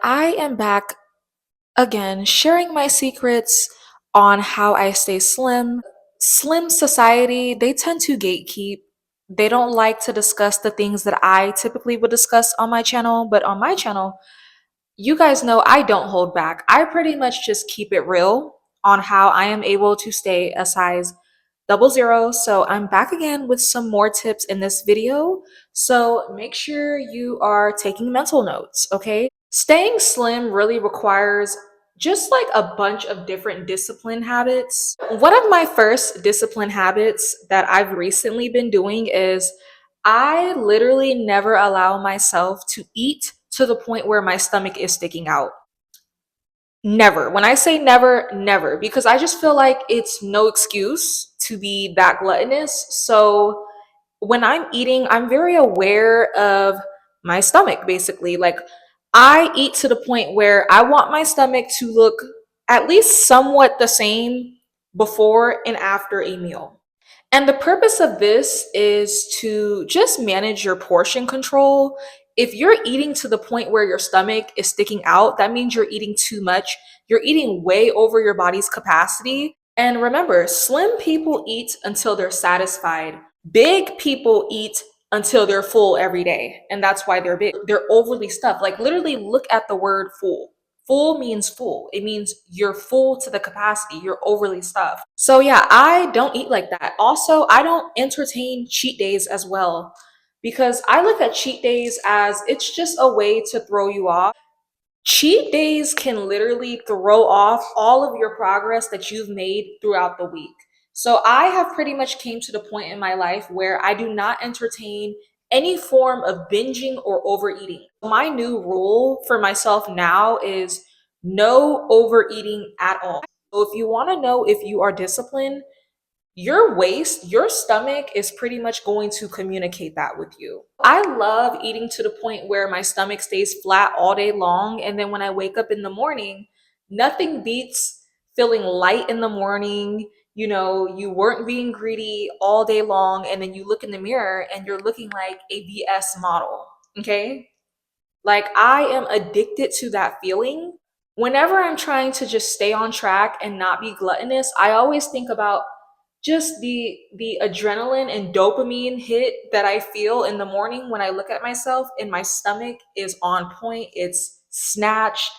I am back again sharing my secrets on how I stay slim. Slim society, they tend to gatekeep. They don't like to discuss the things that I typically would discuss on my channel, but on my channel, you guys know I don't hold back. I pretty much just keep it real on how I am able to stay a size 00. So I'm back again with some more tips in this video. So make sure you are taking mental notes, okay? Staying slim really requires just like a bunch of different discipline habits. One of my first discipline habits that I've recently been doing is I literally never allow myself to eat to the point where my stomach is sticking out. Never. When I say never, never, because I just feel like it's no excuse to be that gluttonous. So when I'm eating, I'm very aware of my stomach, basically. Like, I eat to the point where I want my stomach to look at least somewhat the same before and after a meal. And the purpose of this is to just manage your portion control. If you're eating to the point where your stomach is sticking out, that means you're eating too much. You're eating way over your body's capacity. And remember, slim people eat until they're satisfied. Big people eat until they're full every day. And that's why they're big. They're overly stuffed. Like, literally, look at the word full. Full means full. It means you're full to the capacity. You're overly stuffed. So yeah, I don't eat like that. Also, I don't entertain cheat days as well because I look at cheat days as it's just a way to throw you off. Cheat days can literally throw off all of your progress that you've made throughout the week. So I have pretty much came to the point in my life where I do not entertain any form of binging or overeating. My new rule for myself now is no overeating at all. So if you want to know if you are disciplined, your waist, your stomach is pretty much going to communicate that with you. I love eating to the point where my stomach stays flat all day long. And then when I wake up in the morning, nothing beats feeling light in the morning. You know, you weren't being greedy all day long. And then you look in the mirror and you're looking like a VS model. Okay. Like, I am addicted to that feeling. Whenever I'm trying to just stay on track and not be gluttonous, I always think about just the adrenaline and dopamine hit that I feel in the morning when I look at myself and my stomach is on point. It's snatched.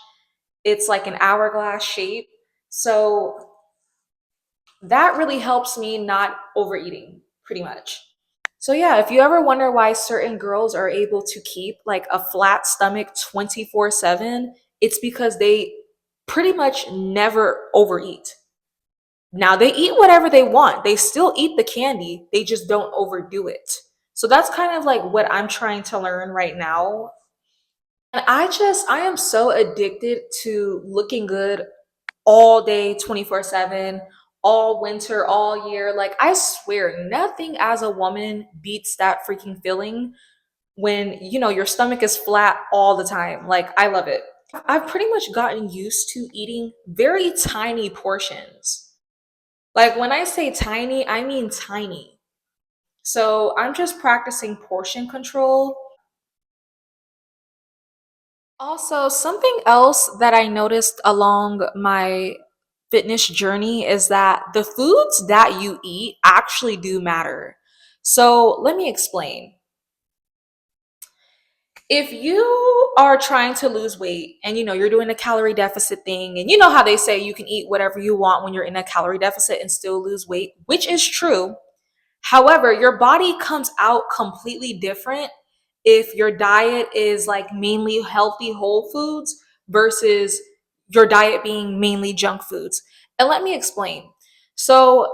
It's like an hourglass shape. So that really helps me not overeating pretty much. So yeah, if you ever wonder why certain girls are able to keep like a flat stomach 24/7, it's because they pretty much never overeat. Now they eat whatever they want. They still eat the candy. They just don't overdo it. So that's kind of like what I'm trying to learn right now. And I am so addicted to looking good all day, 24/7, all winter, all year. Like, I swear, nothing as a woman beats that freaking feeling when, your stomach is flat all the time. Like, I love it. I've pretty much gotten used to eating very tiny portions. Like, when I say tiny, I mean tiny. So I'm just practicing portion control. Also, something else that I noticed along my fitness journey is that the foods that you eat actually do matter. So let me explain. If you are trying to lose weight and you're doing a calorie deficit thing, and you know how they say you can eat whatever you want when you're in a calorie deficit and still lose weight, which is true. However, your body comes out completely different if your diet is like mainly healthy whole foods versus your diet being mainly junk foods. And let me explain. So,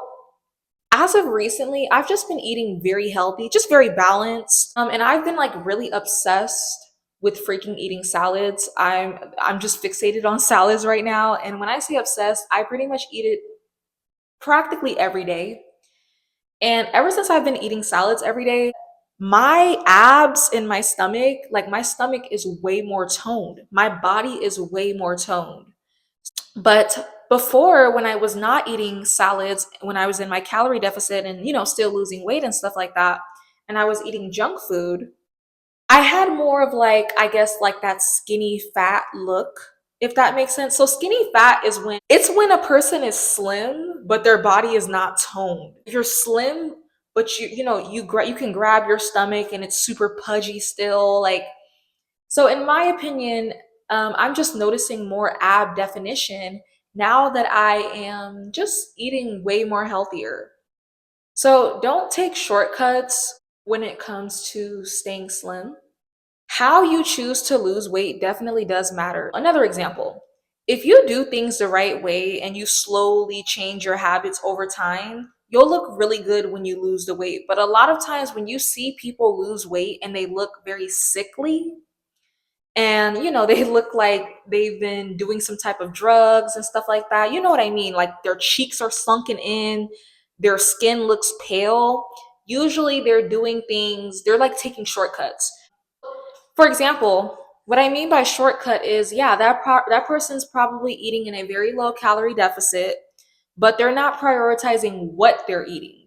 as of recently, I've just been eating very healthy, just very balanced. And I've been like really obsessed with freaking eating salads. I'm just fixated on salads right now. And when I say obsessed, I pretty much eat it practically every day. And ever since I've been eating salads every day, my abs in my stomach, like my stomach is way more toned. My body is way more toned. But before, when I was not eating salads, when I was in my calorie deficit and, still losing weight and stuff like that, and I was eating junk food, I had more of like, I guess, like that skinny fat look, if that makes sense. So skinny fat is when a person is slim, but their body is not toned. You're slim, but you can grab your stomach and it's super pudgy still. Like, so in my opinion, I'm just noticing more ab definition now that I am just eating way more healthier. So don't take shortcuts when it comes to staying slim. How you choose to lose weight definitely does matter. Another example, if you do things the right way and you slowly change your habits over time, you'll look really good when you lose the weight. But a lot of times when you see people lose weight and they look very sickly, and they look like they've been doing some type of drugs and stuff like that, you know what I mean, like their cheeks are sunken in, their skin looks pale. Usually they're like taking shortcuts. For example, what I mean by shortcut is, yeah, that person's probably eating in a very low calorie deficit, but they're not prioritizing what they're eating.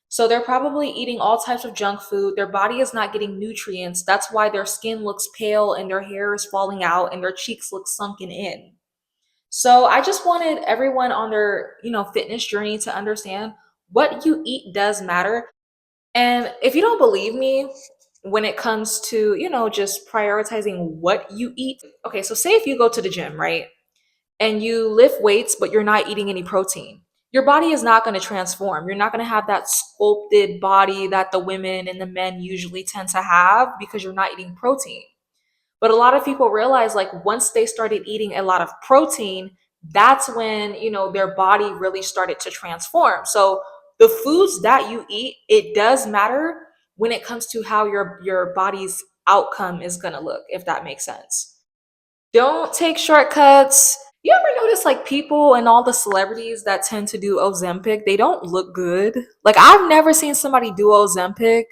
So they're probably eating all types of junk food. Their body is not getting nutrients. That's why their skin looks pale and their hair is falling out and their cheeks look sunken in. So I just wanted everyone on their, fitness journey to understand what you eat does matter. And if you don't believe me when it comes to, just prioritizing what you eat, okay, so say if you go to the gym, right? And you lift weights, but you're not eating any protein, your body is not going to transform. You're not going to have that sculpted body that the women and the men usually tend to have because you're not eating protein. But a lot of people realize, like, once they started eating a lot of protein, that's when, their body really started to transform. So the foods that you eat, it does matter when it comes to how your body's outcome is going to look, if that makes sense. Don't take shortcuts. You ever notice like people and all the celebrities that tend to do Ozempic, they don't look good? Like, I've never seen somebody do Ozempic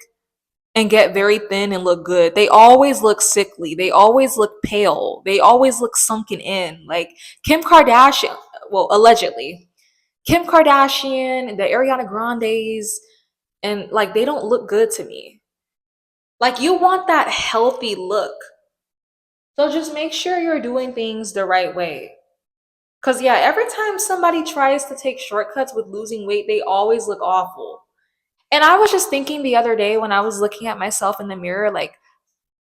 and get very thin and look good. They always look sickly. They always look pale. They always look sunken in. Like Kim Kardashian, well, allegedly. Kim Kardashian, the Ariana Grandes, and like they don't look good to me. Like, you want that healthy look. So just make sure you're doing things the right way. Cause yeah, every time somebody tries to take shortcuts with losing weight, they always look awful. And I was just thinking the other day when I was looking at myself in the mirror, like,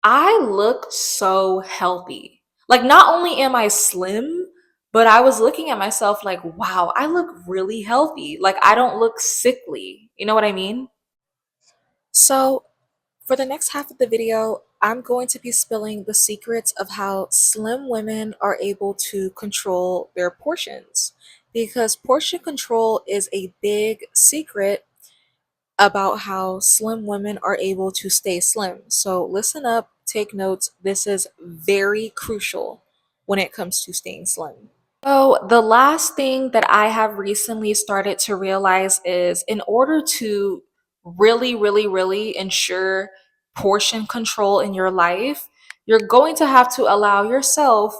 I look so healthy. Like, not only am I slim, but I was looking at myself like, wow, I look really healthy. Like, I don't look sickly. You know what I mean? So, for the next half of the video, I'm going to be spilling the secrets of how slim women are able to control their portions. Because portion control is a big secret about how slim women are able to stay slim. So listen up, take notes. This is very crucial when it comes to staying slim. So, the last thing that I have recently started to realize is, in order to really, really, really ensure portion control in your life, you're going to have to allow yourself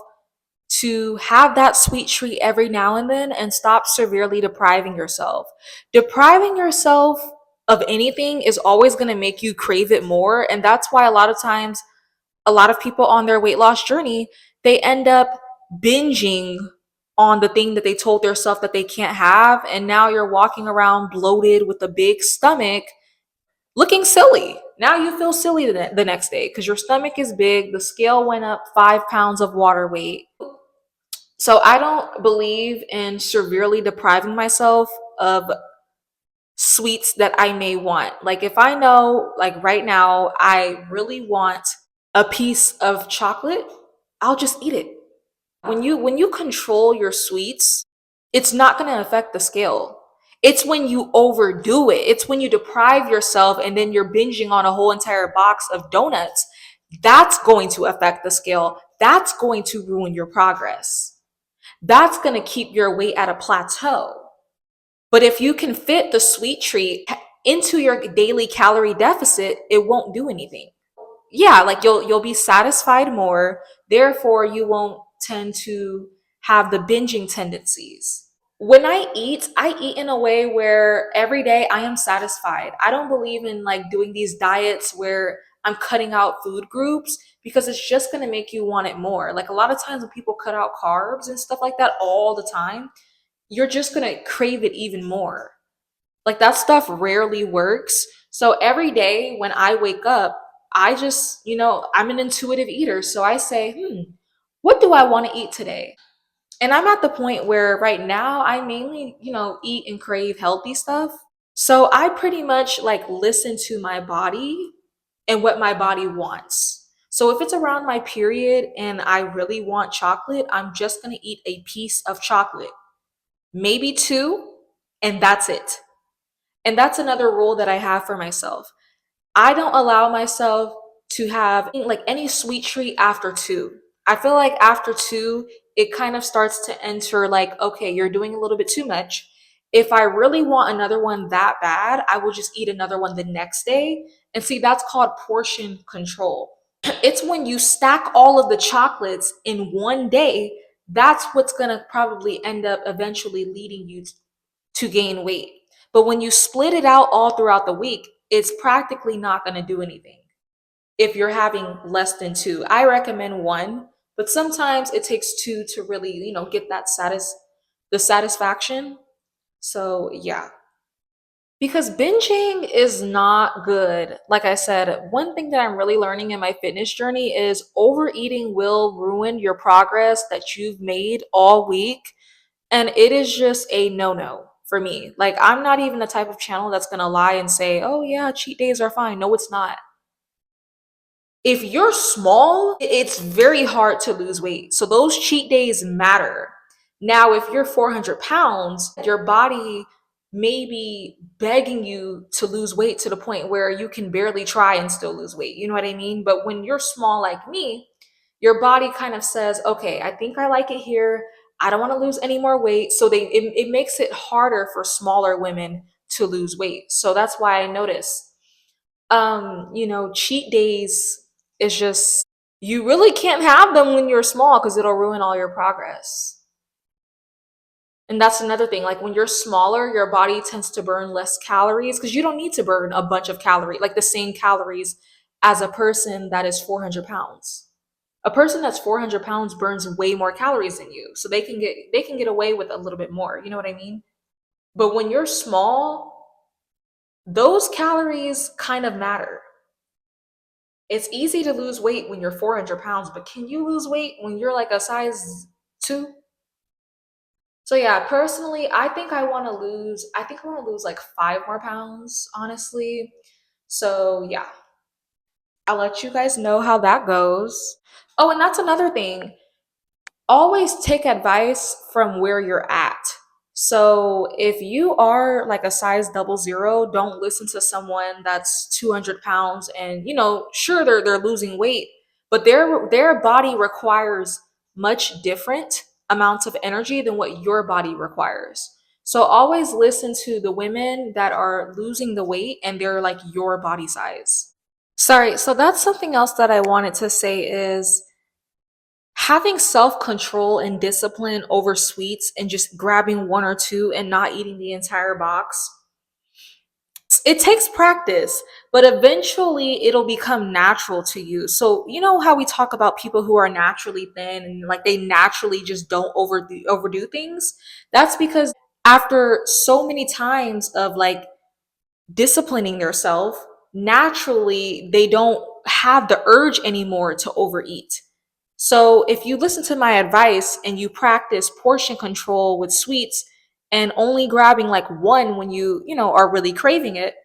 to have that sweet treat every now and then and stop severely depriving yourself. Depriving yourself of anything is always going to make you crave it more. And that's why a lot of times, a lot of people on their weight loss journey, they end up binging on the thing that they told themselves that they can't have. And now you're walking around bloated with a big stomach looking silly. Now you feel silly the next day because your stomach is big. The scale went up 5 pounds of water weight. So I don't believe in severely depriving myself of sweets that I may want. Like, if I know, like right now, I really want a piece of chocolate, I'll just eat it. When you control your sweets, it's not going to affect the scale. It's when you overdo it. It's when you deprive yourself and then you're binging on a whole entire box of donuts. That's going to affect the scale. That's going to ruin your progress. That's going to keep your weight at a plateau. But if you can fit the sweet treat into your daily calorie deficit, it won't do anything. Yeah, like you'll be satisfied more, therefore you won't tend to have the binging tendencies. When I eat in a way where every day I am satisfied. I don't believe in like doing these diets where I'm cutting out food groups because it's just going to make you want it more. Like a lot of times when people cut out carbs and stuff like that all the time, you're just going to crave it even more. Like that stuff rarely works. So every day when I wake up, I just, I'm an intuitive eater. So I say, what do I want to eat today? And I'm at the point where right now I mainly, eat and crave healthy stuff. So I pretty much like listen to my body and what my body wants. So if it's around my period and I really want chocolate, I'm just going to eat a piece of chocolate, maybe two, and that's it. And that's another rule that I have for myself. I don't allow myself to have like any sweet treat after two. I feel like after two, it kind of starts to enter like, okay, you're doing a little bit too much. If I really want another one that bad, I will just eat another one the next day. And see, that's called portion control. It's when you stack all of the chocolates in one day, that's what's going to probably end up eventually leading you to gain weight. But when you split it out all throughout the week, it's practically not going to do anything. If you're having less than two, I recommend one, but sometimes it takes two to really, get that the satisfaction. So, yeah. Because binging is not good. Like I said, one thing that I'm really learning in my fitness journey is overeating will ruin your progress that you've made all week. And it is just a no for me. Like, I'm not even the type of channel that's going to lie and say, oh, yeah, cheat days are fine. No, it's not. If you're small, it's very hard to lose weight. So those cheat days matter. Now, if you're 400 pounds, your body may be begging you to lose weight to the point where you can barely try and still lose weight. You know what I mean? But when you're small like me, your body kind of says, okay, I think I like it here. I don't want to lose any more weight. So it makes it harder for smaller women to lose weight. So that's why I notice cheat days is just, you really can't have them when you're small because it'll ruin all your progress. And that's another thing. Like when you're smaller, your body tends to burn less calories because you don't need to burn a bunch of calories, like the same calories as a person that is 400 pounds. A person that's 400 pounds burns way more calories than you. So they can get away with a little bit more. You know what I mean? But when you're small, those calories kind of matter. It's easy to lose weight when you're 400 pounds, but can you lose weight when you're like a size 2? So yeah, personally, I think I want to lose like 5 more pounds, honestly. So yeah, I'll let you guys know how that goes. Oh, and that's another thing. Always take advice from where you're at. So if you are like a size 00, don't listen to someone that's 200 pounds and sure they're losing weight, but their body requires much different amounts of energy than what your body requires. So always listen to the women that are losing the weight and they're like your body size. Sorry, so that's something else that I wanted to say is having self-control and discipline over sweets and just grabbing one or two and not eating the entire box. It takes practice, but eventually it'll become natural to you. So, you know how we talk about people who are naturally thin and like they naturally just don't overdo things? That's because after so many times of like disciplining themselves, naturally they don't have the urge anymore to overeat. So if you listen to my advice and you practice portion control with sweets and only grabbing like one when you are really craving it,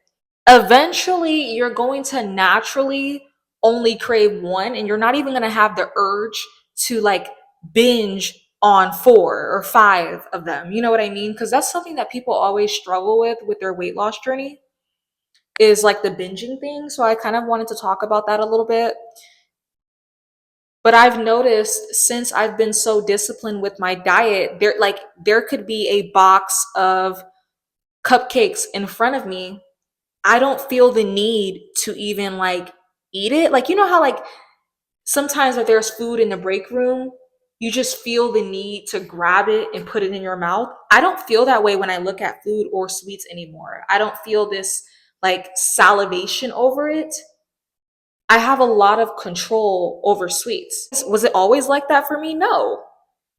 eventually you're going to naturally only crave one and you're not even going to have the urge to like binge on 4 or 5 of them. You know what I mean? Because that's something that people always struggle with their weight loss journey is like the binging thing. So I kind of wanted to talk about that a little bit. But I've noticed since I've been so disciplined with my diet, there could be a box of cupcakes in front of me. I don't feel the need to even like eat it. Like you know how like sometimes if there's food in the break room, you just feel the need to grab it and put it in your mouth. I don't feel that way when I look at food or sweets anymore. I don't feel this like salivation over it. I have a lot of control over sweets. Was it always like that for me? No.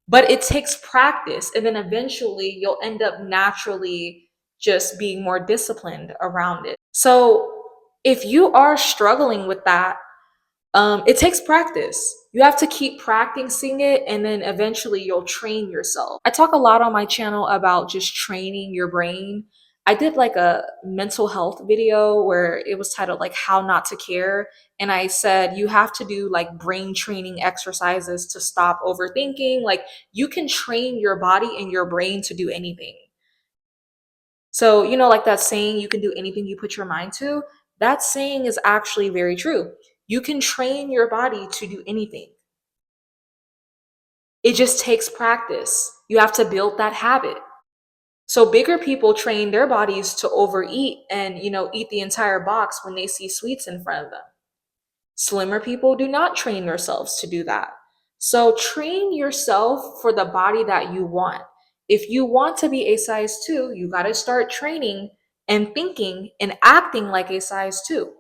But it takes practice, and then eventually you'll end up naturally just being more disciplined around it. So if you are struggling with that, it takes practice. You have to keep practicing it, and then eventually you'll train yourself. I talk a lot on my channel about just training your brain. I did like a mental health video where it was titled like How Not to Care. And I said you have to do like brain training exercises to stop overthinking. Like you can train your body and your brain to do anything. So, like that saying, you can do anything you put your mind to, that saying is actually very true. You can train your body to do anything. It just takes practice. You have to build that habit. So, bigger people train their bodies to overeat and, eat the entire box when they see sweets in front of them. Slimmer people do not train themselves to do that. So train yourself for the body that you want. If you want to be a size 2, you got to start training and thinking and acting like a size 2.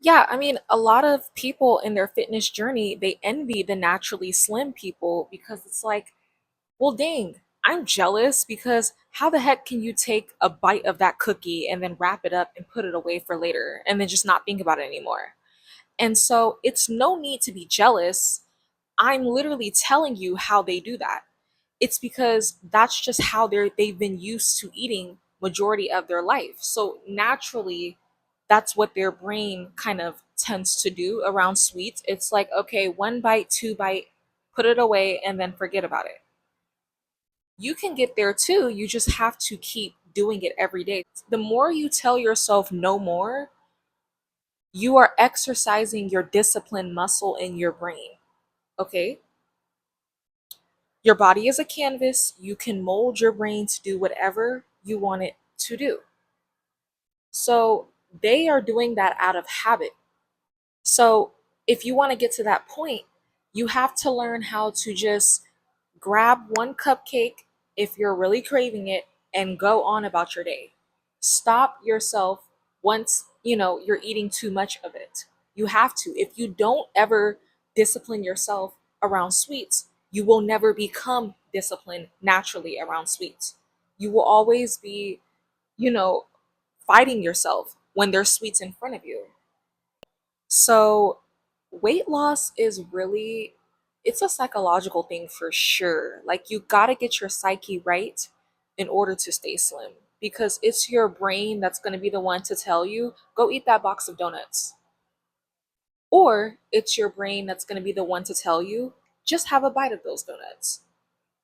Yeah, I mean, a lot of people in their fitness journey, they envy the naturally slim people because it's like, well, dang, I'm jealous because how the heck can you take a bite of that cookie and then wrap it up and put it away for later and then just not think about it anymore? And so it's no need to be jealous. I'm literally telling you how they do that. It's because that's just how they've been used to eating majority of their life. So naturally, that's what their brain kind of tends to do around sweets. It's like, okay, one bite, two bite, put it away and then forget about it. You can get there too. You just have to keep doing it every day. The more you tell yourself no more, you are exercising your discipline muscle in your brain. Okay? Your body is a canvas. You can mold your brain to do whatever you want it to do. So they are doing that out of habit. So if you want to get to that point, you have to learn how to just grab one cupcake if you're really craving it and go on about your day. Stop yourself once, you're eating too much of it. You have to. If you don't ever discipline yourself around sweets, you will never become disciplined naturally around sweets. You will always be, you know, fighting yourself when there's sweets in front of you. So, weight loss is really it's a psychological thing for sure. Like you got to get your psyche right in order to stay slim because it's your brain that's going to be the one to tell you, go eat that box of donuts. Or it's your brain that's going to be the one to tell you, just have a bite of those donuts.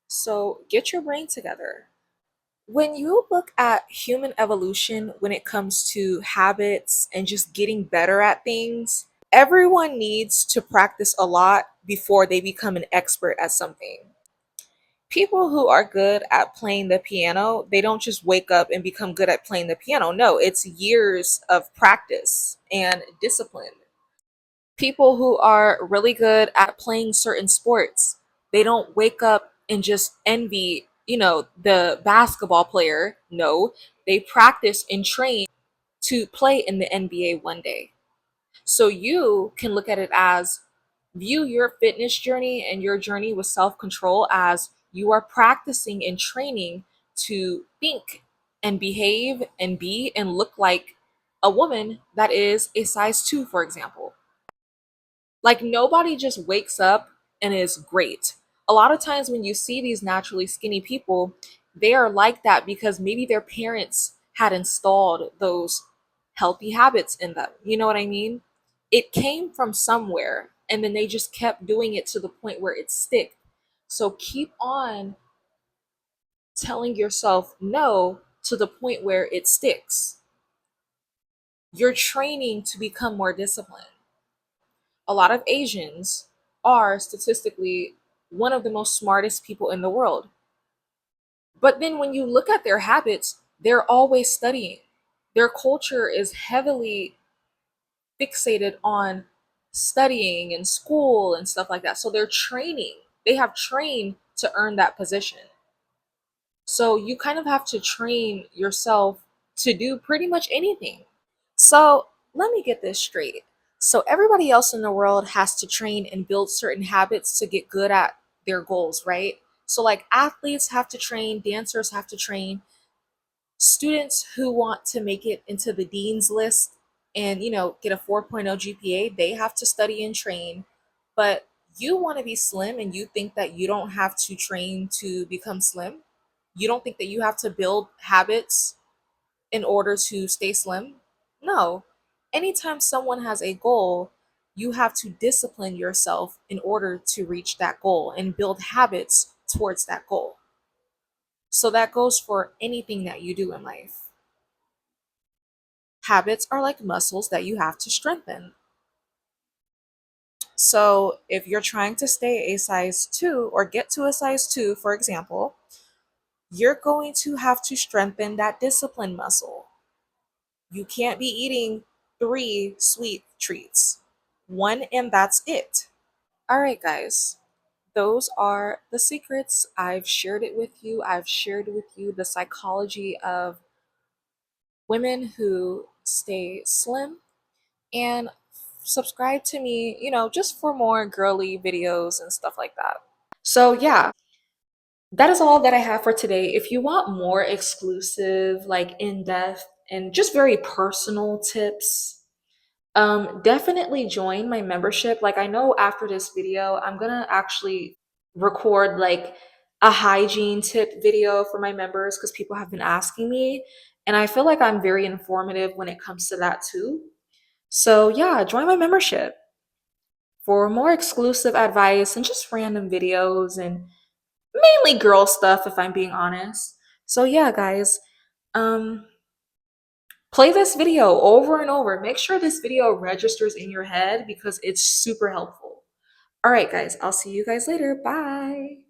So, get your brain together. When you look at human evolution when it comes to habits and just getting better at things, everyone needs to practice a lot before they become an expert at something. People who are good at playing the piano, they don't just wake up and become good at playing the piano. No, it's years of practice and discipline. People who are really good at playing certain sports, they don't wake up and just envy, the basketball player. No, they practice and train to play in the NBA one day. So you can look at it as view your fitness journey and your journey with self control as you are practicing and training to think and behave and be and look like a woman that is a size 2, for example. Like nobody just wakes up and is great. A lot of times when you see these naturally skinny people, they are like that because maybe their parents had installed those healthy habits in them. You know what I mean? It came from somewhere and then they just kept doing it to the point where it stick. So keep on telling yourself no to the point where it sticks. You're training to become more disciplined. A lot of Asians are statistically one of the most smartest people in the world. But then when you look at their habits, they're always studying. Their culture is heavily fixated on studying and school and stuff like that. So they're training. They have trained to earn that position. So you kind of have to train yourself to do pretty much anything. So let me get this straight. So everybody else in the world has to train and build certain habits to get good at their goals, right? So like athletes have to train, dancers have to train, students who want to make it into the dean's list and get a 4.0 GPA, they have to study and train. But you want to be slim and you think that you don't have to train to become slim? You don't think that you have to build habits in order to stay slim? No. Anytime someone has a goal, you have to discipline yourself in order to reach that goal and build habits towards that goal. So that goes for anything that you do in life. Habits are like muscles that you have to strengthen. So if you're trying to stay a size 2 or get to a size 2, for example, you're going to have to strengthen that discipline muscle. You can't be eating 3 sweet treats. One and that's it. All right, guys. Those are the secrets. I've shared it with you. I've shared with you the psychology of women who stay slim, and subscribe to me, just for more girly videos and stuff like that. So, yeah, that is all that I have for today. If you want more exclusive, like in depth and just very personal tips, definitely join my membership. Like, I know after this video, I'm gonna actually record like a hygiene tip video for my members because people have been asking me. And I feel like I'm very informative when it comes to that too. So, yeah, join my membership for more exclusive advice and just random videos and mainly girl stuff, if I'm being honest. So, yeah, guys, um, play this video over and over. Make sure this video registers in your head because it's super helpful. All right, guys, I'll see you guys later. Bye.